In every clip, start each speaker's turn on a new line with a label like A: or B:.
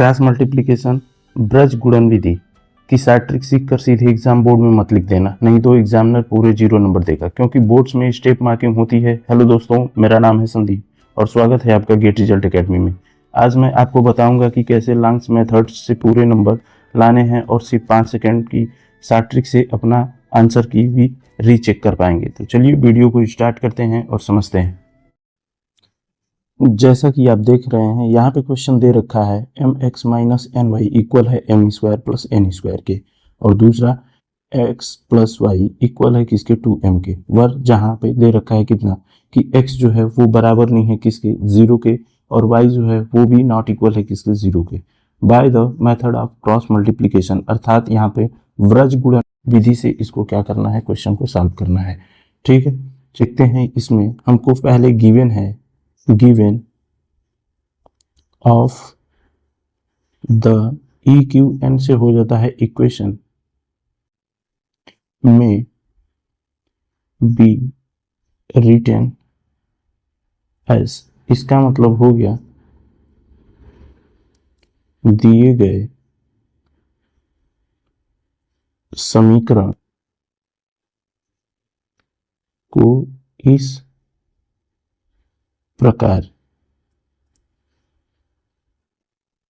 A: Cross multiplication Braj गुणन विधि की सारी ट्रिक सीख कर सीधे एग्जाम बोर्ड में मत लिख देना, नहीं तो एग्जामिनर पूरे 0 नंबर देगा, क्योंकि बोर्ड्स में स्टेप मार्किंग होती है। हेलो दोस्तों, मेरा नाम है संदीप और स्वागत है आपका गेट रिजल्ट एकेडमी में। आज मैं आपको बताऊंगा कि कैसे लॉन्ग्स मेथड से पूरे नंबर लाने हैं और सिर्फ 5 सेकेंड की सारी ट्रिक से अपना आंसर की भी रीचेक कर पाएंगे। तो चलिए वीडियो को स्टार्ट करते हैं और समझते हैं। जैसा कि आप देख रहे हैं, यहाँ पे क्वेश्चन दे रखा है mx minus N Y equal है M square plus N square के, और दूसरा x प्लस वाई इक्वल है किसके 2m के। वर जहाँ पे दे रखा है कितना कि x जो है वो बराबर नहीं है किसके 0 के, और y जो है वो भी नॉट इक्वल है किसके 0 के। By the method of cross multiplication, अर्थात यहाँ पे व्रज गुणन विधि से इसको क्या करना है, क्वेश्चन को सॉल्व करना है। ठीक है, देखते हैं। इसमें हमको पहले गिवन है, given of the EQN से हो जाता है इक्वेशन में बी रिटन एज, इसका मतलब हो गया दिए गए समीकरण को इस प्रकार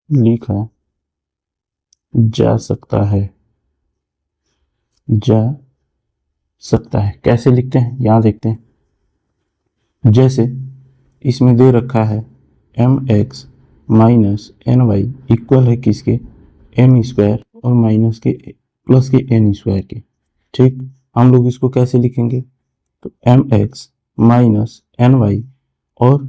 A: लिखा जा सकता है। कैसे लिखते हैं यहां देखते हैं। जैसे इसमें दे रखा है mx minus N Y equal है किसके एम स्क्वायर और minus K plus K N square के। ठीक, हम लोग इसको कैसे लिखेंगे, तो mx माइनस एन वाई, और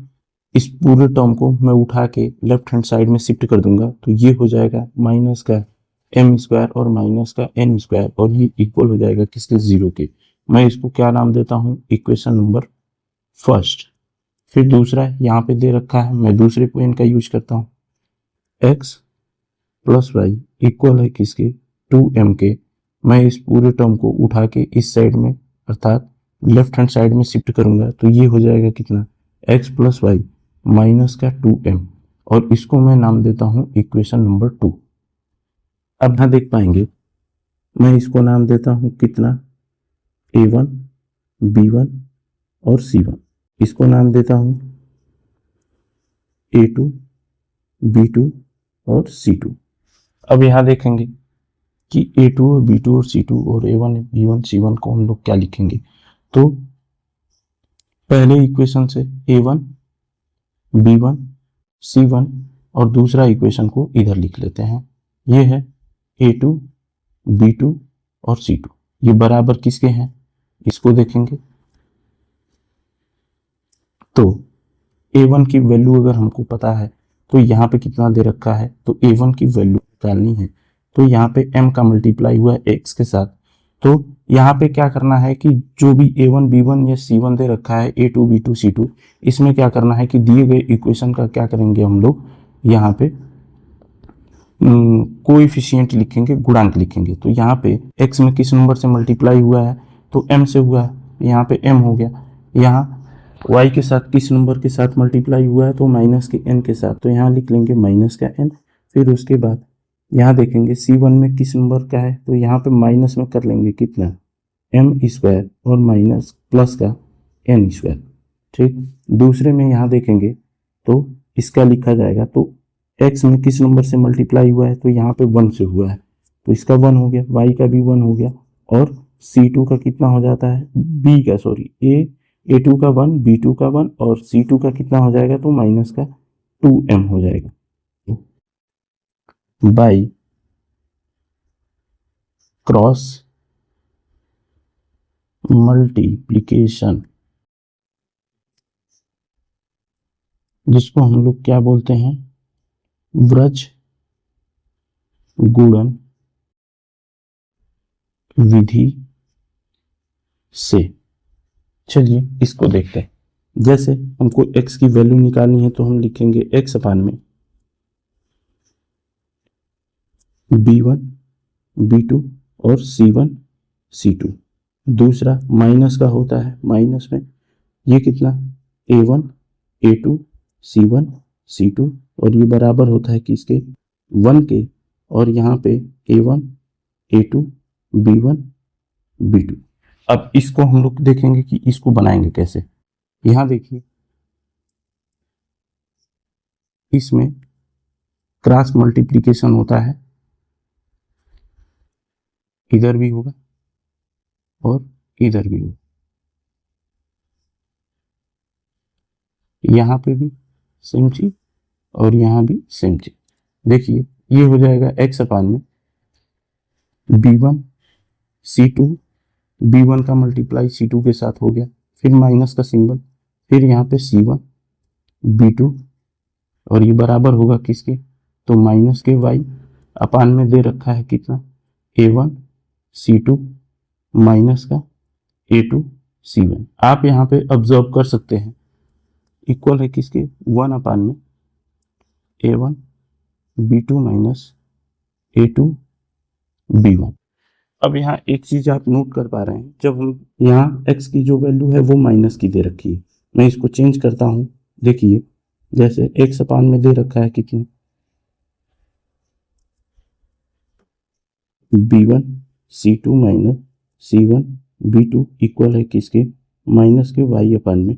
A: इस पूरे टर्म को मैं उठा के लेफ्ट हैंड साइड में शिफ्ट कर दूंगा, तो ये हो जाएगा माइनस का एम स्क्वायर और माइनस का एन स्क्वायर, और ये इक्वल हो जाएगा किसके 0 के। मैं इसको क्या नाम देता हूं, इक्वेशन नंबर फर्स्ट। फिर दूसरा यहाँ पे दे रखा है, मैं दूसरे पॉइंट का यूज करता हूँ, x प्लस वाई इक्वल है किसके 2m के। मैं इस पूरे टर्म को उठा के इस साइड में अर्थात लेफ्ट हैंड साइड में शिफ्ट करूंगा, तो ये हो जाएगा कितना x प्लस वाई माइनस का 2m, और इसको मैं नाम देता हूं इक्वेशन नंबर 2। अब यहाँ देख पाएंगे, मैं इसको नाम देता हूं कितना a1 b1 और c1, इसको नाम देता हूं a2 b2 और c2। अब यहाँ देखेंगे कि a2 और b2 और c2 और a1 b1 c1 को हम लोग क्या लिखेंगे, तो पहले इक्वेशन से a1 b1 c1 और दूसरा इक्वेशन को इधर लिख लेते हैं। ये है a2 b2 और c2, ये बराबर किसके हैं, इसको देखेंगे तो a1 की वैल्यू अगर हमको पता है तो यहाँ पे कितना दे रखा है, तो a1 की वैल्यू निकालनी है। तो यहाँ पे m का मल्टीप्लाई हुआ है x के साथ, तो यहाँ पे क्या करना है कि जो भी a1 b1 या c1 दे रखा है a2 b2 c2, इसमें क्या करना है कि दिए गए इक्वेशन का क्या करेंगे हम लोग, यहाँ पे कोएफिशिएंट लिखेंगे, गुणांक लिखेंगे। तो यहाँ पे x में किस नंबर से मल्टीप्लाई हुआ है, तो m से हुआ है, यहाँ पे m हो गया। यहाँ y के साथ किस नंबर के साथ मल्टीप्लाई हुआ है, तो माइनस के n के साथ, तो यहाँ लिख लेंगे माइनस का n। फिर उसके बाद यहाँ देखेंगे c1 में किस नंबर का है, तो यहाँ पे माइनस में कर लेंगे कितना एम स्क्वायर और माइनस प्लस का एन स्क्वायर। ठीक, दूसरे में यहाँ देखेंगे तो इसका लिखा जाएगा, तो x में किस नंबर से मल्टीप्लाई हुआ है, तो यहाँ पे 1 से हुआ है, तो इसका 1 हो गया, y का भी 1 हो गया, और c2 का कितना हो जाता है, a2 का 1 b2 का 1 और c2 का कितना हो जाएगा, तो माइनस का 2m हो जाएगा। बाई क्रॉस मल्टीप्लिकेशन, जिसको हम लोग क्या बोलते हैं, व्रज गुणन विधि से। चलिए इसको देखते हैं। जैसे हमको x की वैल्यू निकालनी है, तो हम लिखेंगे x अपान में b1 b2 और c1 c2। दूसरा माइनस का होता है, माइनस में ये कितना a1 a2 c1 c2, और ये बराबर होता है किसके 1 के, और यहाँ पे A1 A2 B1 B2। अब इसको हम लोग देखेंगे कि इसको बनाएंगे कैसे। यहाँ देखिए, इसमें क्रॉस मल्टीप्लिकेशन होता है, इधर भी होगा और इधर भी होगा, यहाँ पे भी सेम चीज और यहाँ भी सेम चीज। देखिए ये हो जाएगा x अपान में B1 C2, B1 का मल्टीप्लाई C2 के साथ हो गया, फिर माइनस का सिंबल, फिर यहाँ पे C1 B2, और ये बराबर होगा किसके, तो माइनस के y अपान में दे रखा है कितना, A1 C2 माइनस का A2 C1। आप यहाँ पे ऑब्जर्व कर सकते हैं इक्वल है किसके, 1 अपान में A1 B2 minus A2 B1। अब यहाँ एक चीज आप नोट कर पा रहे हैं, जब हम यहाँ x की जो वैल्यू है वो माइनस की दे रखी है, मैं इसको चेंज करता हूँ। देखिए जैसे x अपान में दे रखा है कितना, B1 C2 minus C1 B2 equal है किसके, माइनस के y अपान में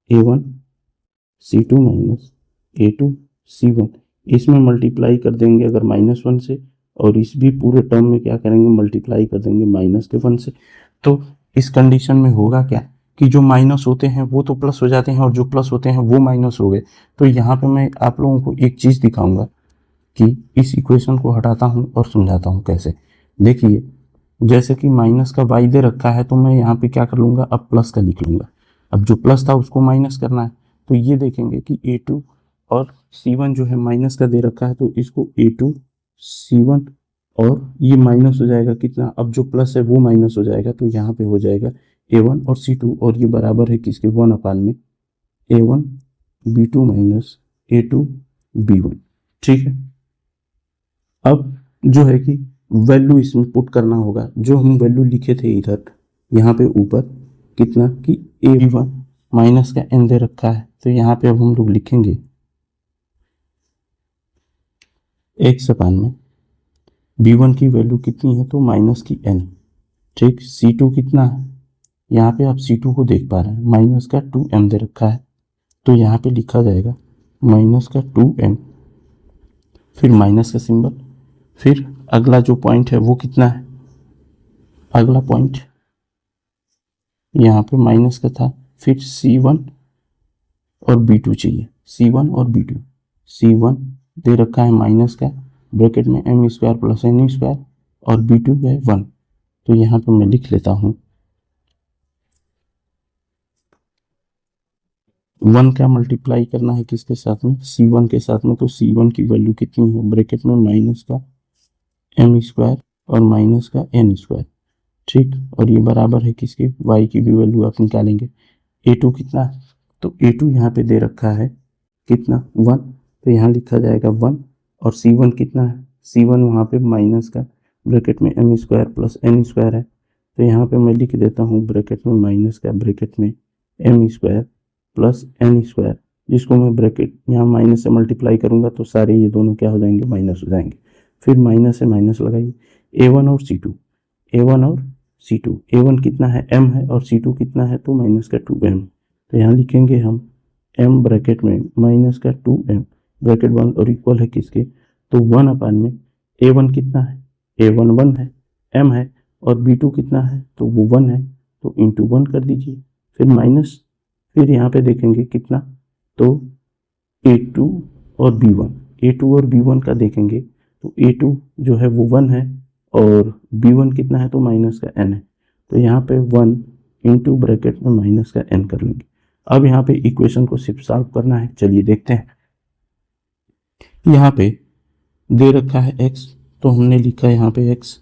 A: A1 C2 minus A2 C1। इसमें मल्टीप्लाई कर देंगे अगर -1 से, और इस भी पूरे टर्म में क्या करेंगे, मल्टीप्लाई कर देंगे -1 से। तो इस कंडीशन में होगा क्या कि जो माइनस होते हैं वो तो प्लस हो जाते हैं और जो प्लस होते हैं वो माइनस हो गए। तो यहाँ पे मैं आप लोगों को एक चीज दिखाऊंगा कि इस इक्वेशन को हटाता हूँ और समझाता हूँ कैसे। देखिए जैसे कि माइनस का y दे रखा है, तो मैं यहाँ पे क्या कर लूंगा, अब प्लस का लिख लूंगा। अब जो प्लस था उसको माइनस करना है, तो ये देखेंगे कि A2 और C1 जो है माइनस का दे रखा है, तो इसको A2 C1 और ये माइनस हो जाएगा कितना, अब जो प्लस है वो माइनस हो जाएगा, तो यहाँ पे हो जाएगा A1 और C2, और ये बराबर है किसके, 1 अपान में A1 B2 minus A2 B1। ठीक है, अब जो है कि वैल्यू इसमें पुट करना होगा, जो हम वैल्यू लिखे थे इधर यहाँ पे ऊपर कितना कि A1 माइनस का n दे रखा है, तो यहाँ पे अब हम लोग लिखेंगे x अपान में B1 की वैल्यू कितनी है, तो माइनस की n। ठीक, C2 कितना है, यहाँ पे आप C2 को देख पा रहे हैं, माइनस का 2m दे रखा है, तो यहाँ पे लिखा जाएगा माइनस का 2m, फिर माइनस का सिंबल, फिर अगला जो पॉइंट है वो कितना है, अगला पॉइंट यहाँ पे माइनस का था, फिर C1 और B2 चाहिए, C1 और B2। C1 दे रखा है माइनस का, ब्रैकेट में m square plus n square, और B2 है 1। तो यहाँ पे मैं लिख लेता हूँ 1 का मल्टीप्लाई करना है किसके साथ में, C1 के साथ में, तो C1 की वैल्यू कितनी है, ब्रैकेट में माइनस का m स्क्वायर और माइनस का n स्क्वायर। ठीक, और ये बराबर है किसके, y की भी वैल्यू आप निकालेंगे। A2 कितना है, तो A2 यहाँ पे दे रखा है कितना 1, तो यहाँ लिखा जाएगा 1, और C1 कितना है, C1 वहाँ पे माइनस का ब्रैकेट में m square plus n square है, तो यहाँ पे मैं लिख देता हूँ ब्रैकेट में माइनस का ब्रैकेट में m square plus n square, जिसको मैं ब्रैकेट यहाँ माइनस से मल्टीप्लाई करूँगा तो सारे ये दोनों क्या हो जाएंगे, माइनस हो जाएंगे। फिर माइनस से माइनस लगाइए, A1 और C2, A1 और C2, A1 कितना है m है और C2 कितना है, तो माइनस का 2m। तो यहाँ लिखेंगे हम m ब्रैकेट में माइनस का 2m ब्रैकेट बंद और इक्वल है किसके, तो 1 अपान में A1 कितना है, A1 1 है, m है, और B2 कितना है, तो वो 1 है, तो इंटू 1 कर दीजिए, फिर माइनस, फिर यहाँ पे देखेंगे कितना, तो A2 और B1 का देखेंगे, तो A2 जो है वो 1 है और B1 कितना है, तो माइनस का n है, तो यहाँ पे 1 इंटू ब्रैकेट में माइनस का n कर लेंगे। अब यहाँ पे इक्वेशन को सिर्फ सॉल्व करना है, चलिए देखते हैं। यहाँ पे दे रखा है x, तो हमने लिखा है यहाँ पे x,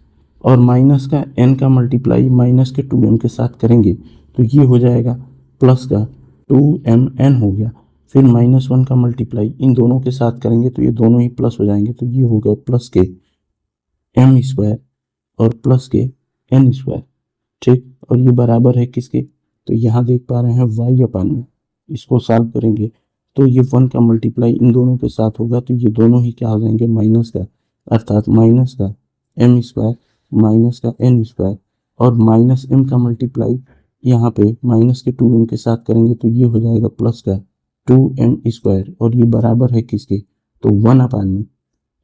A: और माइनस का n का मल्टीप्लाई माइनस के 2m के साथ करेंगे, तो ये हो जाएगा प्लस का 2mn हो गया, फिर -1 का मल्टीप्लाई इन दोनों के साथ करेंगे तो ये दोनों ही प्लस हो जाएंगे, तो ये हो गया प्लस के m स्क्वायर और प्लस के n स्क्वायर। ठीक, और ये बराबर है किसके, तो यहाँ देख पा रहे हैं y अपान में, इसको सॉल्व करेंगे तो ये 1 का मल्टीप्लाई इन दोनों के साथ होगा तो ये दोनों ही क्या हो जाएंगे माइनस का, अर्थात माइनस का एम स्क्वायर माइनस का एन स्क्वायर, और माइनस एम का मल्टीप्लाई यहाँ पे माइनस के 2m के साथ करेंगे तो ये हो जाएगा प्लस का 2m स्क्वायर, और ये बराबर है किसके, तो 1 अपान में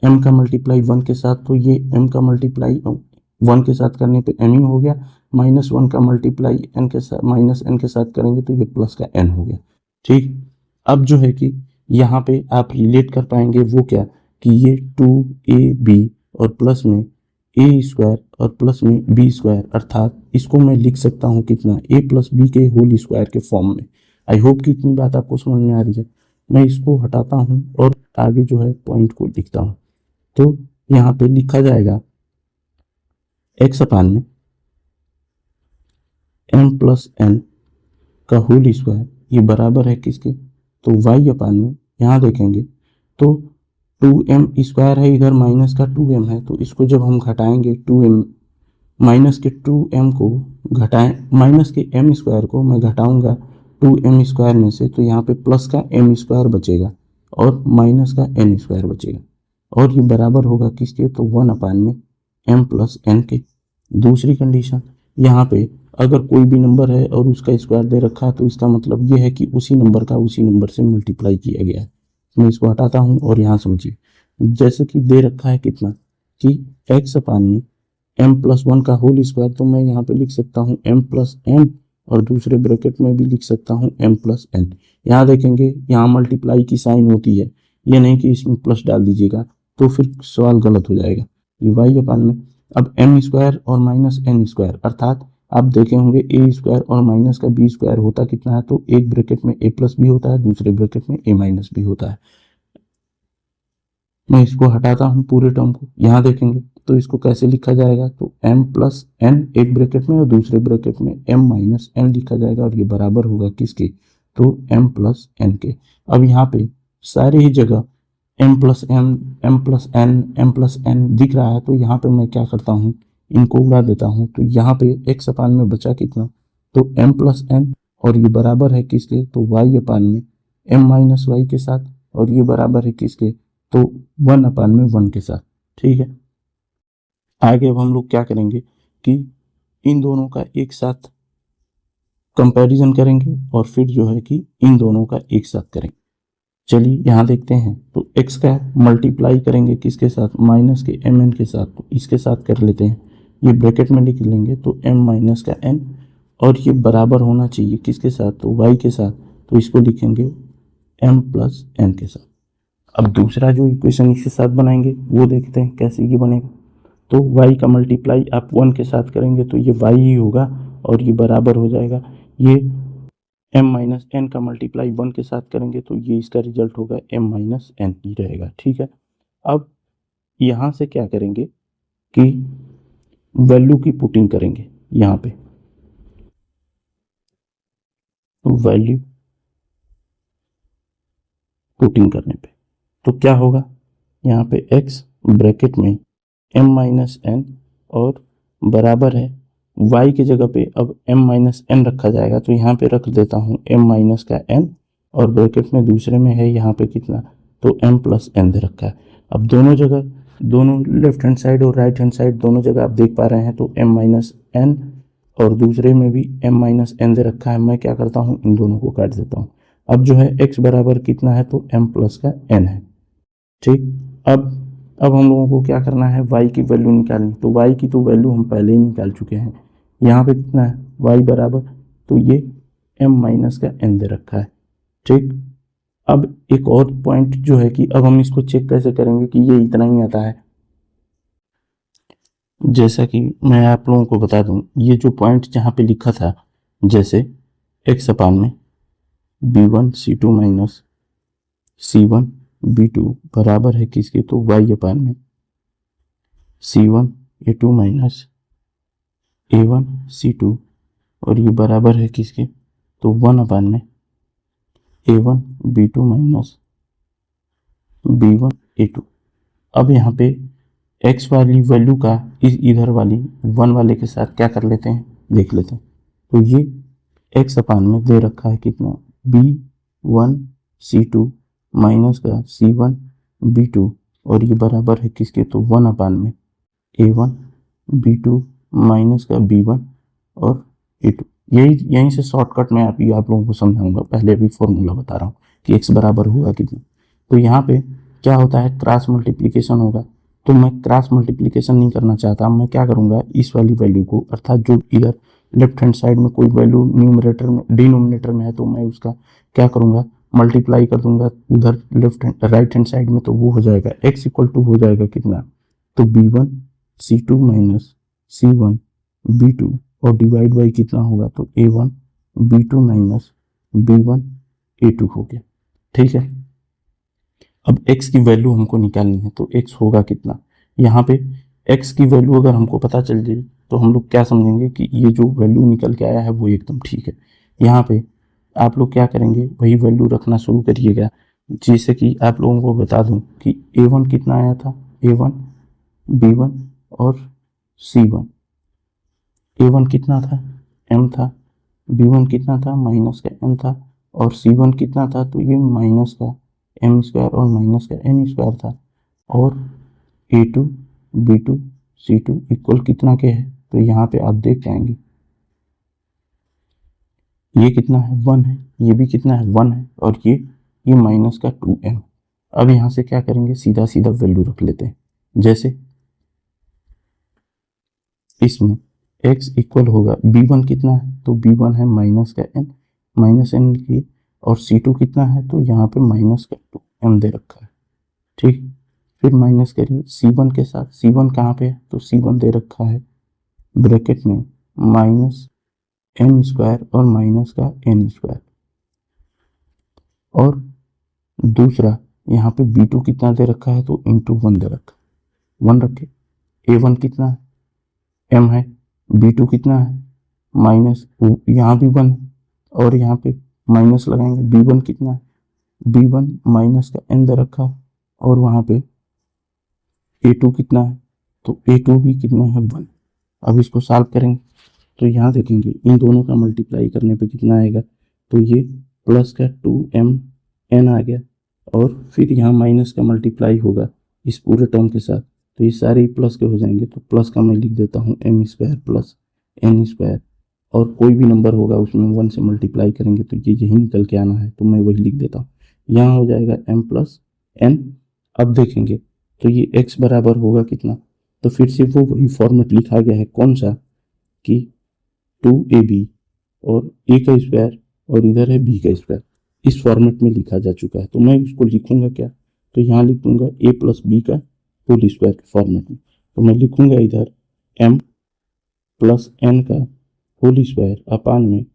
A: m का मल्टीप्लाई 1 के साथ, तो ये m का मल्टीप्लाई 1 के साथ करने पे m ही हो गया, माइनस 1 का मल्टीप्लाई n के साथ माइनस n के साथ करेंगे तो ये प्लस का n हो गया। ठीक, अब जो है कि यहाँ पे आप रिलेट कर पाएंगे वो क्या, कि ये 2ab और प्लस में a स्क्वायर और प्लस में b स्क्वायर, अर्थात इसको मैं लिख सकता हूँ कितना, a प्लस बी के होल स्क्वायर के फॉर्म में। आई होप कि इतनी बात आपको समझ में आ रही है। मैं इसको हटाता हूँ और आगे जो है पॉइंट को लिखता हूँ, तो यहाँ पे लिखा जाएगा x अपान में m प्लस n का होल स्क्वायर, ये बराबर है किसके, तो y अपान में, यहाँ देखेंगे तो 2m स्क्वायर है, इधर माइनस का 2m है, तो इसको जब हम घटाएंगे 2m माइनस के 2m को घटाएं, माइनस के m स्क्वायर को मैं घटाऊंगा 2m स्क्वायर में से, तो यहाँ पे प्लस का m स्क्वायर बचेगा और माइनस का n स्क्वायर बचेगा, और ये बराबर होगा किसके, तो 1 अपान में m प्लस n के। दूसरी कंडीशन, यहाँ पे अगर कोई भी नंबर है और उसका स्क्वायर दे रखा है तो इसका मतलब ये है कि उसी नंबर का उसी नंबर से मल्टीप्लाई किया गया है। मैं इसको हटाता हूँ और यहाँ समझिए, जैसे कि दे रखा है कितना, कि x अपान में m प्लस 1 का होल स्क्वायर, तो मैं यहाँ पे लिख सकता हूँ m प्लस n, और दूसरे ब्रैकेट में भी लिख सकता हूँ m प्लस n। यहाँ देखेंगे यहाँ मल्टीप्लाई की साइन होती है, ये नहीं कि इसमें प्लस डाल दीजिएगा तो फिर सवाल गलत हो जाएगा। ये y अपान में अब m स्क्वायर और माइनस n स्क्वायर, अर्थात आप देखे होंगे a स्क्वायर और माइनस का b स्क्वायर होता कितना है, तो एक ब्रैकेट में a प्लस बी होता है, दूसरे ब्रैकेट में a माइनस बी होता है। मैं इसको हटाता हूँ पूरे टर्म को, यहाँ देखेंगे तो इसको कैसे लिखा जाएगा, तो m प्लस n एक ब्रैकेट में और दूसरे ब्रैकेट में m माइनस n लिखा जाएगा, और ये बराबर होगा किसके, तो m प्लस n के। अब यहाँ पे सारी ही जगह m plus m m plus n m plus n दिख रहा है, तो यहाँ पे मैं क्या करता हूँ, इनको उड़ा देता हूँ, तो यहाँ पे x अपान में बचा कितना, तो m प्लस n, और ये बराबर है किसके, तो y अपान में m माइनस वाई के साथ, और ये बराबर है किसके, तो 1 अपान में 1 के साथ। ठीक है, आगे अब हम लोग क्या करेंगे कि इन दोनों का एक साथ कंपैरिजन करेंगे और फिर जो है कि इन दोनों का एक साथ करेंगे। चलिए यहाँ देखते हैं, तो x का मल्टीप्लाई करेंगे किसके साथ, माइनस के mn के साथ, तो इसके साथ कर लेते हैं, ये ब्रैकेट में लिख लेंगे, तो m माइनस का n, और ये बराबर होना चाहिए किसके साथ, तो y के साथ, तो इसको लिखेंगे m प्लस n के साथ। अब दूसरा जो इक्वेशन इसके साथ बनाएंगे वो देखते हैं कैसे ये बनेगा, तो y का मल्टीप्लाई आप 1 के साथ करेंगे तो ये y ही होगा, और ये बराबर हो जाएगा, ये m माइनस n का मल्टीप्लाई 1 के साथ करेंगे तो ये इसका रिजल्ट होगा m माइनस n ही रहेगा। ठीक है, अब यहाँ से क्या करेंगे कि वैल्यू की पुटिंग करेंगे, यहाँ पे वैल्यू पुटिंग करने पे तो क्या होगा, यहाँ पे x ब्रैकेट में m माइनस n और बराबर है y की जगह पे अब m माइनस n रखा जाएगा, तो यहाँ पे रख देता हूँ m माइनस का n, और ब्रैकेट में दूसरे में है यहाँ पे कितना, तो m प्लस n दे रखा है। अब दोनों जगह, दोनों लेफ्ट हैंड साइड और राइट हैंड साइड दोनों जगह आप देख पा रहे हैं, तो m माइनस n और दूसरे में भी m माइनस n दे रखा है। मैं क्या करता हूँ, इन दोनों को काट देता हूँ। अब जो है x बराबर कितना है, तो m प्लस का n है। ठीक, अब हम लोगों को क्या करना है, y की वैल्यू निकालनी, तो y की तो वैल्यू हम पहले ही निकाल चुके हैं। यहाँ पे कितना है, y बराबर, तो ये m माइनस का n दे रखा है। ठीक, अब एक और पॉइंट जो है कि अब हम इसको चेक कैसे करेंगे कि ये इतना ही आता है। जैसा कि मैं आप लोगों को बता दूं, ये जो पॉइंट जहाँ पे लिखा था, जैसे x अपान में b1 c2 minus c1 b2 बराबर है किसके, तो y अपान में c1 a2 minus a1 c2, और ये बराबर है किसके, तो 1 अपान में a1 b2 minus b1 a2। अब यहाँ पे x वाली वैल्यू का इधर वाली 1 वाले के साथ क्या कर लेते हैं, देख लेते हैं। तो ये x अपान में दे रखा है कितना, b1 C2 माइनस का C1 B2 और ये बराबर है किसके, तो 1 में A1 B2 माइनस का B1 और A2। यहीं से शॉर्टकट में आप लोगों को समझाऊंगा, पहले भी फॉर्मूला बता रहा हूँ कि x बराबर होगा कितना। तो यहाँ पे क्या होता है, क्रॉस मल्टीप्लिकेशन होगा। तो मैं क्रॉस मल्टीप्लिकेशन नहीं करना चाहता, मैं क्या करूँगा, इस वाली वैल्यू को, अर्थात जो इधर लेफ्ट हैंड साइड में कोई वैल्यू न्यूमरेटर में डिनोमिनेटर में है तो मैं उसका क्या करूँगा, मल्टीप्लाई कर दूंगा उधर राइट हैंड साइड में, तो वो हो जाएगा x इक्वल टू हो जाएगा कितना, तो B1 C2 minus C1 B2 और डिवाइड बाई कितना होगा, तो A1 B2 minus B1 A2 हो गया। ठीक है, अब x की वैल्यू हमको निकालनी है, तो x होगा कितना, यहाँ पे x की वैल्यू अगर हमको पता चल जाए तो हम लोग क्या समझेंगे कि ये जो वैल्यू निकल के आया है वो एकदम ठीक है। यहाँ पे आप लोग क्या करेंगे, वही वैल्यू रखना शुरू करिएगा। जैसे कि आप लोगों को बता दूं कि A1 कितना आया था, A1 B1 और C1। A1 कितना था, m था, B1 कितना था, माइनस का n था, और C1 कितना था, तो ये माइनस का m स्क्वायर और माइनस का n स्क्वायर था। और A2 B2 C2 इक्वल कितना के है, तो यहाँ पे आप देख जाएंगे ये कितना है, 1 है, ये भी कितना है, 1 है, और ये माइनस का 2m। अब यहाँ से क्या करेंगे, सीधा सीधा वैल्यू रख लेते हैं। जैसे इसमें x इक्वल होगा B1 कितना है, तो B1 है माइनस का n, माइनस n की, और C2 कितना है, तो यहाँ पे माइनस का 2m दे रखा है। ठीक, फिर माइनस करिए C1 के साथ, C1 कहाँ पे है, तो C1 दे रखा है ब्रैकेट में माइनस n स्क्वायर और माइनस का n स्क्वायर। और दूसरा यहाँ पे B2 कितना दे रखा है, तो इंटू 1 दे रखा है, 1 रखे। A1 कितना है, m है, B2 कितना है, माइनस, यहाँ भी 1 है, और यहाँ पे माइनस लगाएंगे, B1 कितना है, B1 माइनस का n दे रखा है, और वहाँ पे A2 कितना है, तो A2 भी कितना है, 1। अब इसको सॉल्व करेंगे तो यहाँ देखेंगे इन दोनों का मल्टीप्लाई करने पे कितना आएगा, तो ये प्लस का 2mn आ गया, और फिर यहाँ माइनस का मल्टीप्लाई होगा इस पूरे टर्म के साथ, तो ये सारे ही प्लस के हो जाएंगे। तो प्लस का मैं लिख देता हूँ m square plus n square, और कोई भी नंबर होगा उसमें 1 से मल्टीप्लाई करेंगे तो ये यही निकल के आना है, तो मैं वही लिख देता हूँ। यहाँ हो जाएगा m प्लस n। अब देखेंगे तो ये x बराबर होगा कितना, तो फिर से वो वही फॉर्मेट लिखा गया है, कौन सा, कि 2ab और a का स्क्वायर और इधर है b का स्क्वायर, इस फॉर्मेट में लिखा जा चुका है। तो मैं उसको लिखूंगा क्या, तो यहाँ लिख दूंगा a प्लस बी का होल स्क्वायर के फॉर्मेट में। तो मैं लिखूंगा इधर m प्लस n का होल स्क्वायर अपान में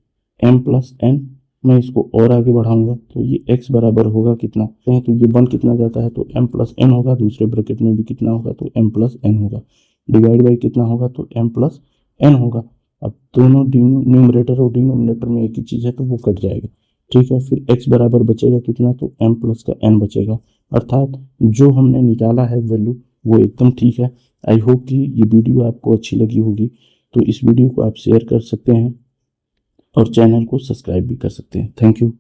A: m प्लस n, मैं इसको और आगे बढ़ाऊंगा तो ये x बराबर होगा कितना, तो ये 1 कितना जाता है, तो m प्लस n होगा, दूसरे ब्रैकेट में भी कितना होगा, तो m प्लस n होगा, डिवाइड बाई कितना होगा, तो m प्लस n होगा। अब दोनों न्यूमरेटर और डिनोमिनेटर में एक ही चीज़ है तो वो कट जाएगा। ठीक है, फिर x बराबर बचेगा कितना, तो m प्लस का n बचेगा, अर्थात जो हमने निकाला है वैल्यू वो एकदम ठीक है। आई होप कि ये वीडियो आपको अच्छी लगी होगी, तो इस वीडियो को आप शेयर कर सकते हैं और चैनल को सब्सक्राइब भी कर सकते हैं। Thank you.